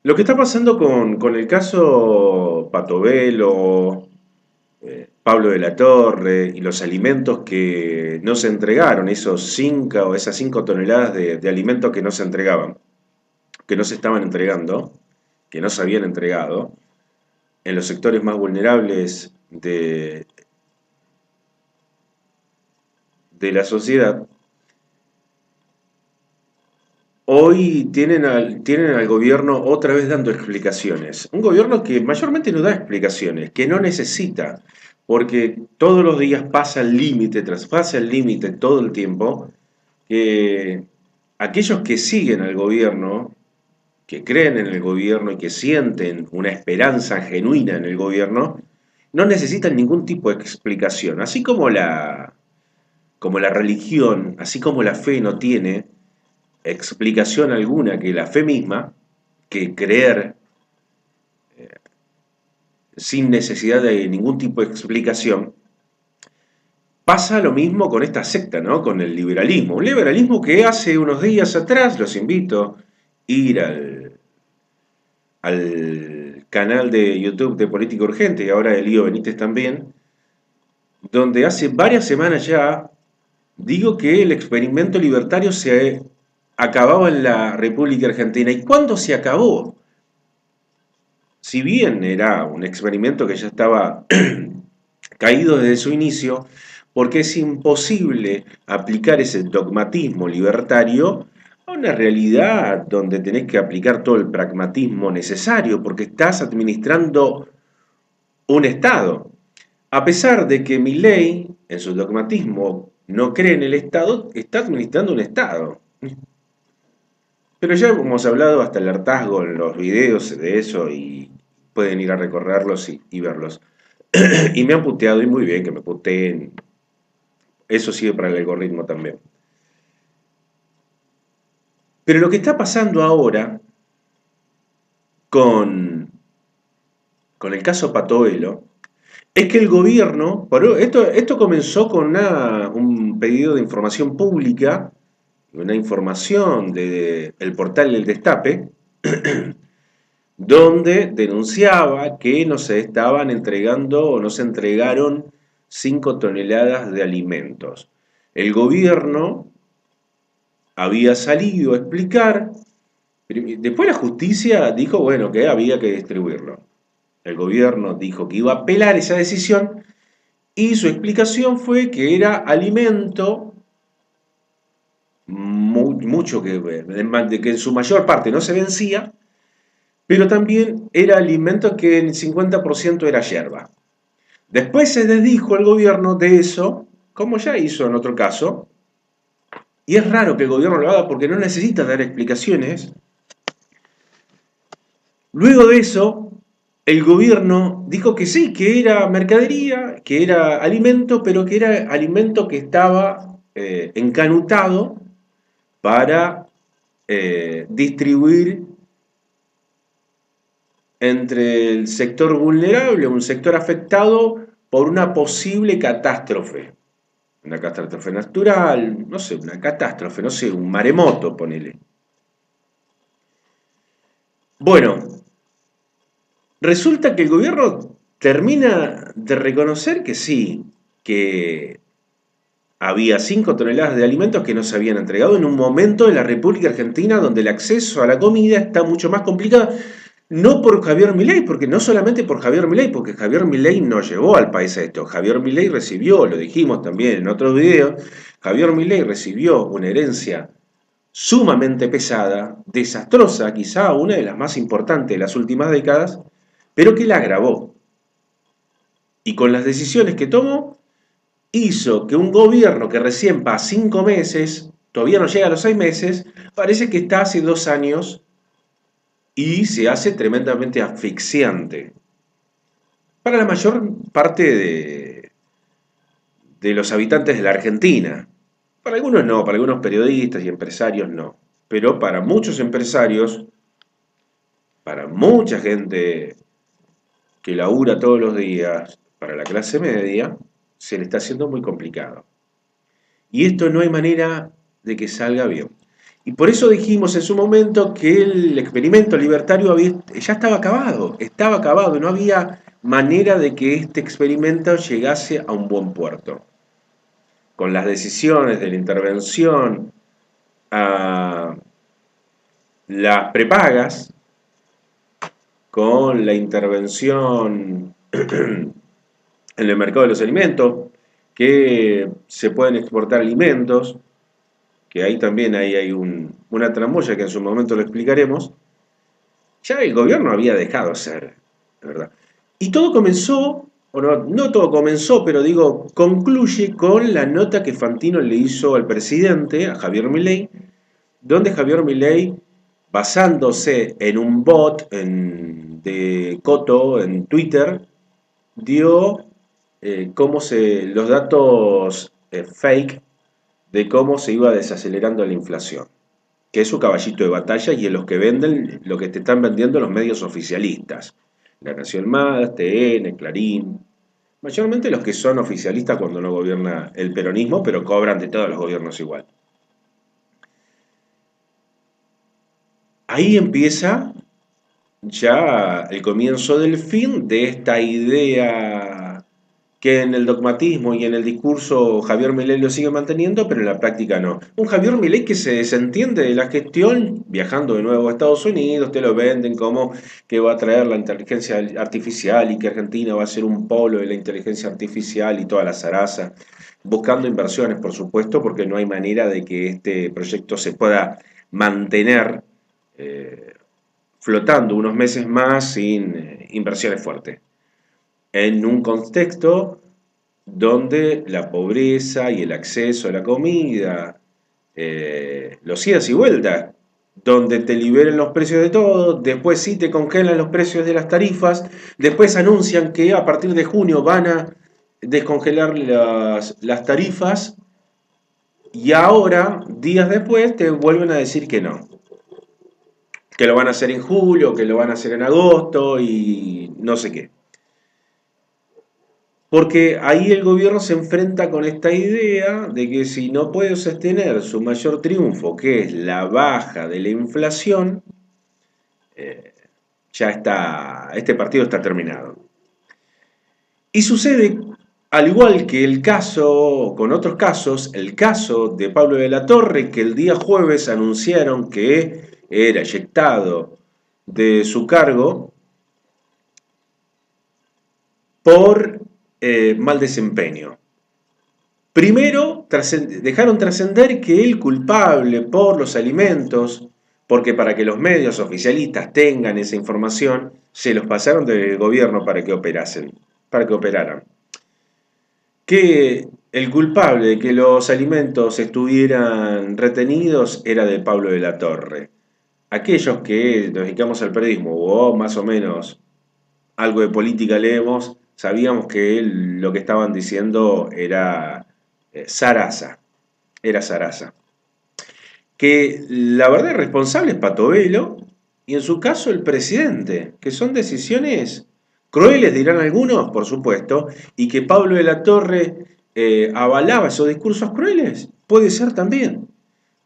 Lo que está pasando con el caso Patovelo, Pablo de la Torre y los alimentos que no se entregaron, esas 5 toneladas de alimentos que no se entregaban, que no se estaban entregando, que no se habían entregado, en los sectores más vulnerables de la sociedad, hoy tienen al gobierno otra vez dando explicaciones. Un gobierno que mayormente no da explicaciones, que no necesita, porque todos los días pasa el límite tras pasa el límite todo el tiempo, que aquellos que siguen al gobierno, que creen en el gobierno y que sienten una esperanza genuina en el gobierno, no necesitan ningún tipo de explicación. Así como la religión, así como la fe no tiene explicación alguna que la fe misma, que creer sin necesidad de ningún tipo de explicación, pasa lo mismo con esta secta, ¿no? Con el liberalismo. Un liberalismo que hace unos días atrás, los invito a ir al canal de YouTube de Política Urgente y ahora de Lío Benítez también, donde hace varias semanas ya digo que el experimento libertario se acababa en la República Argentina. ¿Y cuándo se acabó? Si bien era un experimento que ya estaba caído desde su inicio, porque es imposible aplicar ese dogmatismo libertario a una realidad donde tenés que aplicar todo el pragmatismo necesario, porque estás administrando un Estado. A pesar de que Milei, en su dogmatismo, no cree en el Estado, está administrando un Estado. Pero ya hemos hablado hasta el hartazgo en los videos de eso y pueden ir a recorrerlos y verlos. Y me han puteado y muy bien que me puteen. Eso sirve para el algoritmo también. Pero lo que está pasando ahora con, con el caso Patovelo es que el gobierno, esto comenzó con un pedido de información pública, una información del portal del Destape, donde denunciaba que no se estaban entregando o no se entregaron 5 toneladas de alimentos. El gobierno había salido a explicar, después la justicia dijo, bueno, que había que distribuirlo. El gobierno dijo que iba a apelar esa decisión y su explicación fue que era alimento, mucho que en su mayor parte no se vencía, pero también era alimento que en el 50% era yerba. Después se desdijo el gobierno de eso, como ya hizo en otro caso, y es raro que el gobierno lo haga porque no necesita dar explicaciones. Luego de eso, el gobierno dijo que sí, que era mercadería, que era alimento, pero que era alimento que estaba encanutado para distribuir entre el sector vulnerable, un sector afectado por una posible catástrofe. Una catástrofe natural, no sé, una catástrofe, no sé, un maremoto, ponele. Bueno, resulta que el gobierno termina de reconocer que sí, que había 5 toneladas de alimentos que no se habían entregado en un momento de la República Argentina donde el acceso a la comida está mucho más complicado. No por Javier Milei, porque no solamente por Javier Milei, porque Javier Milei no llevó al país a esto. Javier Milei recibió, lo dijimos también en otros videos, Javier Milei recibió una herencia sumamente pesada, desastrosa, quizá una de las más importantes de las últimas décadas, pero que la agravó. Y con las decisiones que tomó, hizo que un gobierno que recién va 5 meses, todavía no llega a los 6 meses, parece que está hace 2 años y se hace tremendamente asfixiante para la mayor parte de los habitantes de la Argentina. Para algunos no, para algunos periodistas y empresarios no. Pero para muchos empresarios, para mucha gente que labura todos los días, para la clase media, se le está haciendo muy complicado. Y esto no hay manera de que salga bien. Y por eso dijimos en su momento que el experimento libertario ya estaba acabado, no había manera de que este experimento llegase a un buen puerto. Con las decisiones de la intervención a las prepagas, con la intervención en el mercado de los alimentos, que se pueden exportar alimentos, que ahí también hay una tramoya que en su momento lo explicaremos, ya el gobierno había dejado ser, ¿verdad? Y todo comenzó, o no, no todo comenzó, pero digo, concluye con la nota que Fantino le hizo al presidente, a Javier Milei, donde Javier Milei, basándose en un bot de Coto en Twitter, dio los datos fake de cómo se iba desacelerando la inflación, que es su caballito de batalla y en los que venden lo que te están vendiendo los medios oficialistas. La Nación Más, TN, Clarín, mayormente los que son oficialistas cuando no gobierna el peronismo, pero cobran de todos los gobiernos igual. Ahí empieza ya el comienzo del fin de esta idea que en el dogmatismo y en el discurso Javier Milei lo sigue manteniendo, pero en la práctica no. Un Javier Milei que se desentiende de la gestión, viajando de nuevo a Estados Unidos, te lo venden como que va a traer la inteligencia artificial y que Argentina va a ser un polo de la inteligencia artificial y toda la zaraza, buscando inversiones, por supuesto, porque no hay manera de que este proyecto se pueda mantener eh, flotando unos meses más sin inversiones fuertes en un contexto donde la pobreza y el acceso a la comida, los idas y vueltas, donde te liberen los precios de todo, después sí te congelan los precios de las tarifas, después anuncian que a partir de junio van a descongelar las tarifas y ahora, días después, te vuelven a decir que lo van a hacer en julio, que lo van a hacer en agosto y no sé qué. Porque ahí el gobierno se enfrenta con esta idea de que si no puede sostener su mayor triunfo, que es la baja de la inflación, eh, ya está, este partido está terminado. Y sucede, al igual que el caso, con otros casos, el caso de Pablo de la Torre, que el día jueves anunciaron que era eyectado de su cargo por mal desempeño. Primero, dejaron trascender que el culpable por los alimentos, porque para que los medios oficialistas tengan esa información, se los pasaron del gobierno para que operaran. Que el culpable de que los alimentos estuvieran retenidos era de Pablo de la Torre. Aquellos que nos dedicamos al periodismo o más o menos algo de política leemos, sabíamos que lo que estaban diciendo era Sarasa, era Sarasa. Que la verdad responsable es Pato Velo y en su caso el presidente, que son decisiones crueles, dirán algunos, por supuesto, y que Pablo de la Torre avalaba esos discursos crueles, puede ser también,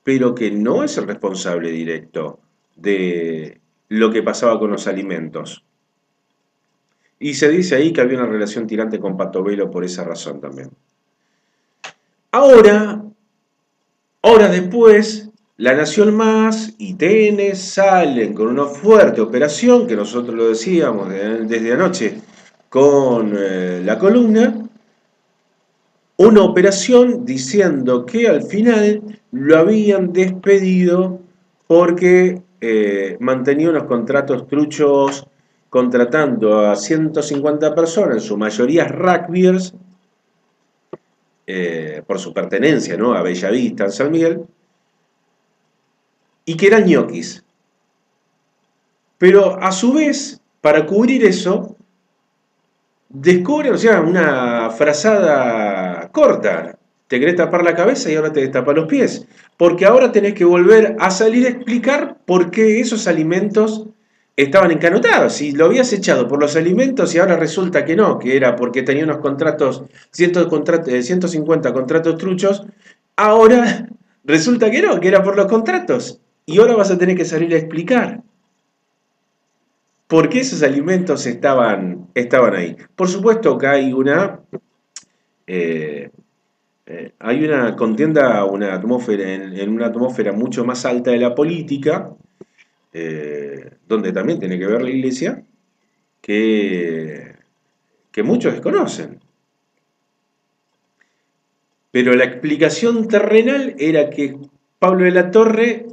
pero que no es el responsable directo de lo que pasaba con los alimentos. Y se dice ahí que había una relación tirante con Pato Velo por esa razón también. Ahora, horas después, La Nación Más y TN salen con una fuerte operación, que nosotros lo decíamos desde anoche con la columna, una operación diciendo que al final lo habían despedido porque mantenía unos contratos truchos contratando a 150 personas, en su mayoría rugbyers, por su pertenencia, ¿no?, a Bellavista, en San Miguel, y que eran ñoquis. Pero a su vez, para cubrir eso, descubren, o sea, una frazada corta. Te querés tapar la cabeza y ahora te destapas los pies. Porque ahora tenés que volver a salir a explicar por qué esos alimentos estaban encanotados. Si lo habías echado por los alimentos y ahora resulta que no, que era porque tenía unos contratos, 150 contratos truchos, ahora Resulta que no, que era por los contratos. Y ahora vas a tener que salir a explicar por qué esos alimentos estaban ahí. Por supuesto que eh, hay una contienda, una atmósfera, en una atmósfera mucho más alta de la política, donde también tiene que ver la iglesia, que, que muchos desconocen. Pero la explicación terrenal era que Pablo de la Torre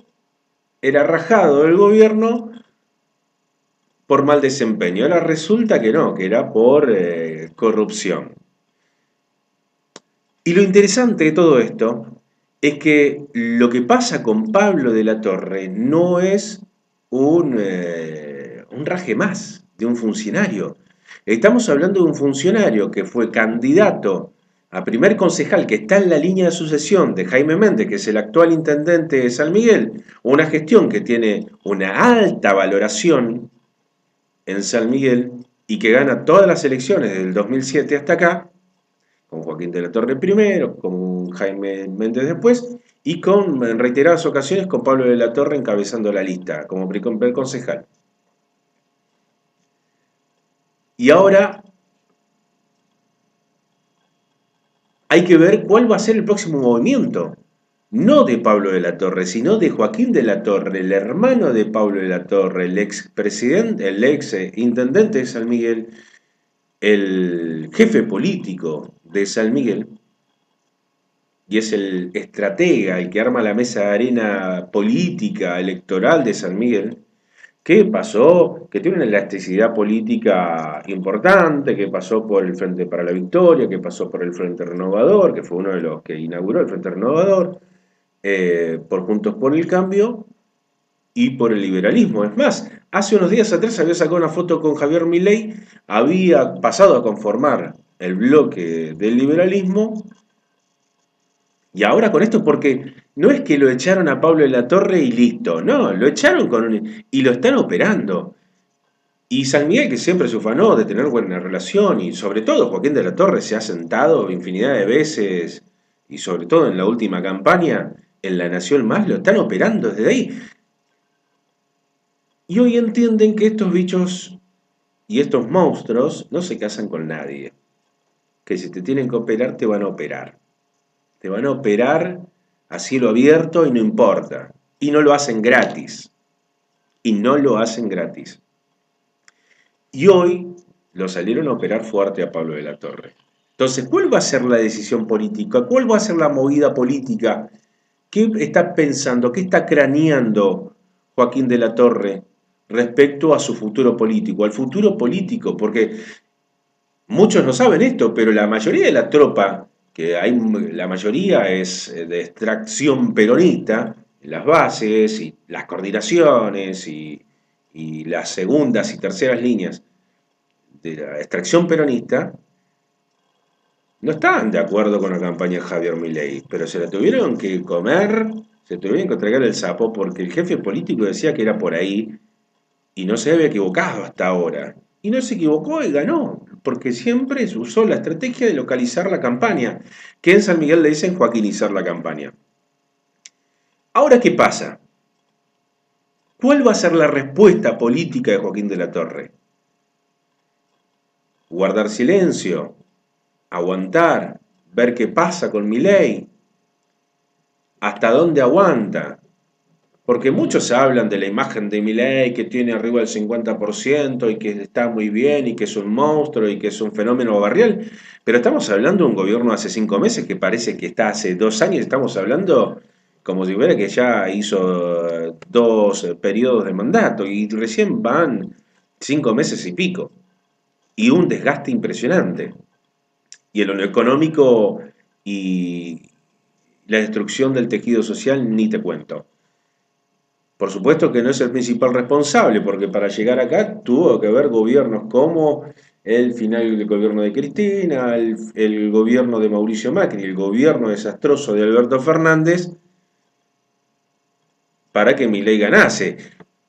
era rajado del gobierno por mal desempeño. Ahora resulta que no, que era por corrupción. Y lo interesante de todo esto es que lo que pasa con Pablo de la Torre no es un raje más de un funcionario. Estamos hablando de un funcionario que fue candidato a primer concejal, que está en la línea de sucesión de Jaime Méndez, que es el actual intendente de San Miguel, una gestión que tiene una alta valoración en San Miguel y que gana todas las elecciones del 2007 hasta acá, con Joaquín de la Torre primero, con Jaime Méndez después, y con, en reiteradas ocasiones, con Pablo de la Torre encabezando la lista como primer concejal. Y ahora hay que ver cuál va a ser el próximo movimiento. No de Pablo de la Torre, sino de Joaquín de la Torre, el hermano de Pablo de la Torre, el ex presidente, el ex intendente de San Miguel, el jefe político de San Miguel, y es el estratega, el que arma la mesa de arena política electoral de San Miguel, que pasó, que tiene una elasticidad política importante, que pasó por el Frente para la Victoria, que pasó por el Frente Renovador, que fue uno de los que inauguró el Frente Renovador, por Juntos por el Cambio y por el liberalismo. Es más, hace unos días atrás había sacado una foto con Javier Milei, había pasado a conformar el bloque del liberalismo. Y ahora con esto, porque no es que lo echaron a Pablo de la Torre y listo, no, lo echaron y lo están operando. Y San Miguel, que siempre se ufanó de tener buena relación, y sobre todo Joaquín de la Torre se ha sentado infinidad de veces, y sobre todo en la última campaña, en La Nación Más, lo están operando desde ahí. Y hoy entienden que estos bichos y estos monstruos no se casan con nadie. Que si te tienen que operar, te van a operar. Te van a operar a cielo abierto y no importa. Y no lo hacen gratis. Y no lo hacen gratis. Y hoy lo salieron a operar fuerte a Pablo de la Torre. Entonces, ¿cuál va a ser la decisión política? ¿Cuál va a ser la movida política? ¿Qué está pensando? ¿Qué está craneando Joaquín de la Torre respecto a su futuro político? Al futuro político, porque muchos no saben esto, pero la mayoría de la tropa, que hay, la mayoría es de extracción peronista, las bases y las coordinaciones y las segundas y terceras líneas de la extracción peronista, no estaban de acuerdo con la campaña de Javier Milei, pero se la tuvieron que comer, se tuvieron que tragar el sapo porque el jefe político decía que era por ahí y no se había equivocado hasta ahora. Y no se equivocó y ganó, porque siempre usó la estrategia de localizar la campaña, que en San Miguel le dicen joaquinizar la campaña. Ahora, ¿qué pasa? ¿Cuál va a ser la respuesta política de Joaquín de la Torre? Guardar silencio, aguantar, ver qué pasa con Milei, hasta dónde aguanta. Porque muchos hablan de la imagen de Milei que tiene arriba del 50% y que está muy bien y que es un monstruo y que es un fenómeno barrial, pero estamos hablando de un gobierno hace 5 meses que parece que está hace 2 años, estamos hablando como si fuera que ya hizo 2 periodos de mandato y recién van 5 meses y pico y un desgaste impresionante. Y en lo económico y la destrucción del tejido social ni te cuento. Por supuesto que no es el principal responsable, porque para llegar acá tuvo que haber gobiernos como el final del gobierno de Cristina, el gobierno de Mauricio Macri, el gobierno desastroso de Alberto Fernández, para que Milei ganase,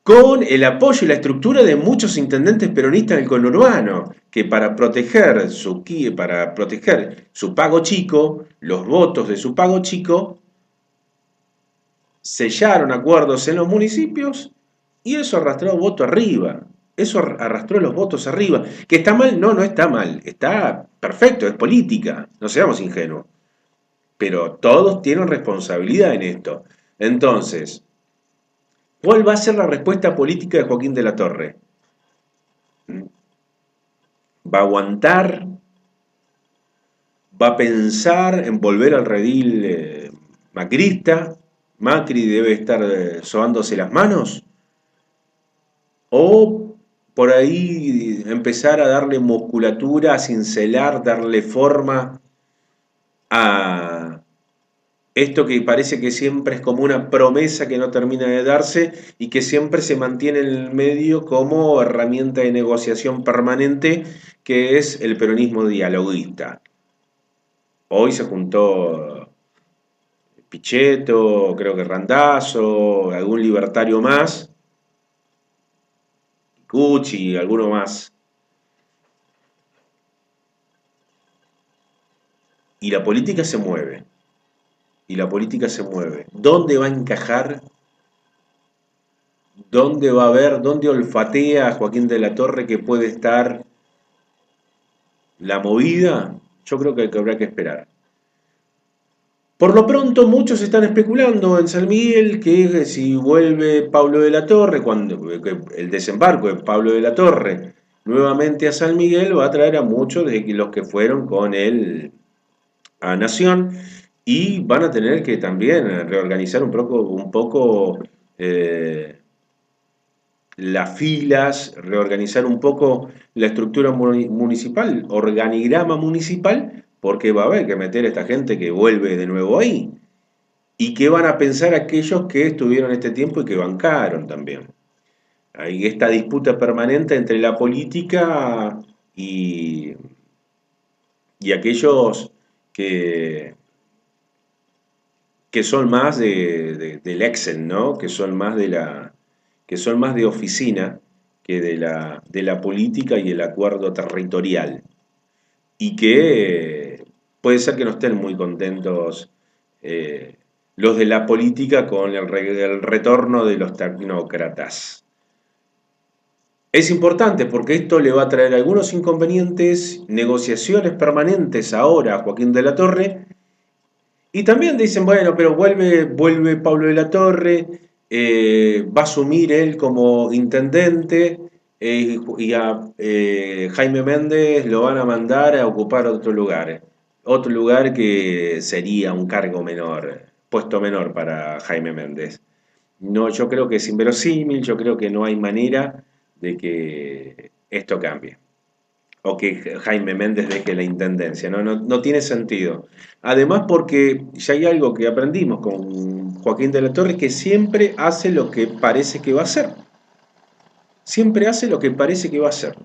con el apoyo y la estructura de muchos intendentes peronistas del conurbano, que para proteger su pago chico, los votos de su pago chico, sellaron acuerdos en los municipios y eso arrastró voto arriba. Eso arrastró los votos arriba. ¿Que está mal? No, no está mal. Está perfecto, es política. No seamos ingenuos. Pero todos tienen responsabilidad en esto. Entonces, ¿cuál va a ser la respuesta política de Joaquín de la Torre? ¿Va a aguantar? ¿Va a pensar en volver al redil macrista? ¿Macri debe estar sobándose las manos? ¿O por ahí empezar a darle musculatura, a cincelar, darle forma a esto que parece que siempre es como una promesa que no termina de darse y que siempre se mantiene en el medio como herramienta de negociación permanente, que es el peronismo dialoguista? Hoy se juntó Pichetto, creo que Randazzo, algún libertario más, Cucci, alguno más. Y la política se mueve. Y la política se mueve. ¿Dónde va a encajar? ¿Dónde va a ver? ¿Dónde olfatea a Joaquín de la Torre que puede estar la movida? Yo creo que habrá que esperar. Por lo pronto, muchos están especulando en San Miguel que si vuelve Pablo de la Torre, cuando el desembarco de Pablo de la Torre nuevamente a San Miguel va a traer a muchos de los que fueron con él a Nación y van a tener que también reorganizar un poco eh, las filas, reorganizar un poco la estructura municipal, organigrama municipal, porque va a haber que meter a esta gente que vuelve de nuevo ahí. ¿Y qué van a pensar aquellos que estuvieron este tiempo y que bancaron también? Hay esta disputa permanente entre la política y, y aquellos que, que son más del Excel, ¿no? Que son más de oficina que de la política y el acuerdo territorial. Y que puede ser que no estén muy contentos eh, los de la política con el retorno de los tecnócratas. Es importante porque esto le va a traer algunos inconvenientes, negociaciones permanentes ahora a Joaquín de la Torre. Y también dicen, bueno, pero vuelve Pablo de la Torre, va a asumir él como intendente y a Jaime Méndez lo van a mandar a ocupar otro lugar que sería un cargo menor, puesto menor para Jaime Méndez. No, yo creo que es inverosímil, yo creo que no hay manera de que esto cambie o que Jaime Méndez deje la intendencia. No, no, no tiene sentido. Además, porque ya hay algo que aprendimos con Joaquín de la Torre, que siempre hace lo que parece que va a hacer. Siempre hace lo que parece que va a hacer.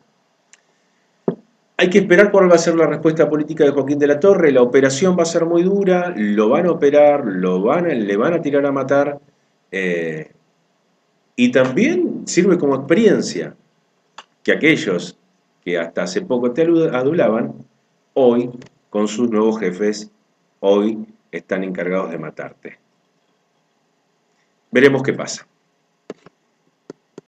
Hay que esperar cuál va a ser la respuesta política de Joaquín de la Torre. La operación va a ser muy dura, lo van a operar, le van a tirar a matar. eh, y también sirve como experiencia que aquellos que hasta hace poco te adulaban, hoy, con sus nuevos jefes, hoy están encargados de matarte. Veremos qué pasa.